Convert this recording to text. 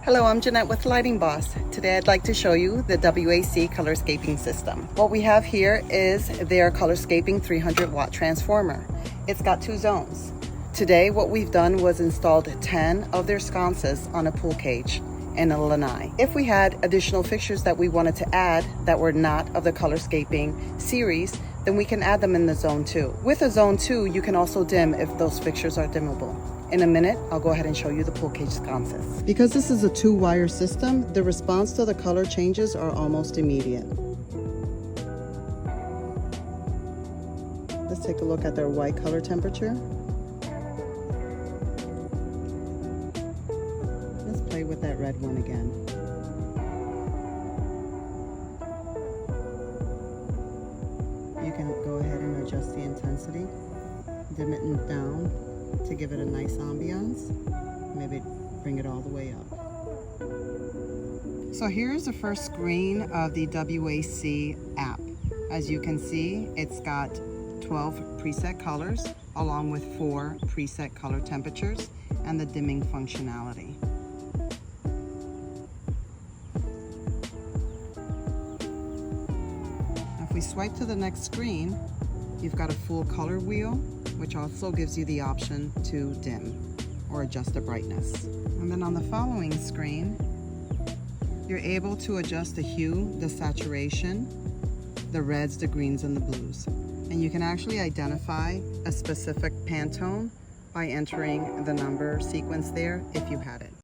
Hello, I'm Jeanette with Lighting Boss. Today I'd like to show you the WAC Colorscaping system. What we have here is their Colorscaping 300 watt transformer. It's got two zones. Today what we've done was installed 10 of their sconces on a pool cage and a lanai. If we had additional fixtures that we wanted to add that were not of the Colorscaping series, then we can add them in the zone 2. With a zone 2, you can also dim if those fixtures are dimmable. In a minute, I'll go ahead and show you the pool cage sconces. Because this is a 2-wire system, the response to the color changes are almost immediate. Let's take a look at their white color temperature. Let's play with that red one again. You can go ahead and adjust the intensity, dim it down to give it a nice ambiance. Maybe bring it all the way up. So here's the first screen of the WAC app. As you can see, it's got 12 preset colors along with 4 preset color temperatures and the dimming functionality. If we swipe to the next screen, you've got a full color wheel, which also gives you the option to dim or adjust the brightness. And then on the following screen, you're able to adjust the hue, the saturation, the reds, the greens, and the blues. And you can actually identify a specific Pantone by entering the number sequence there if you had it.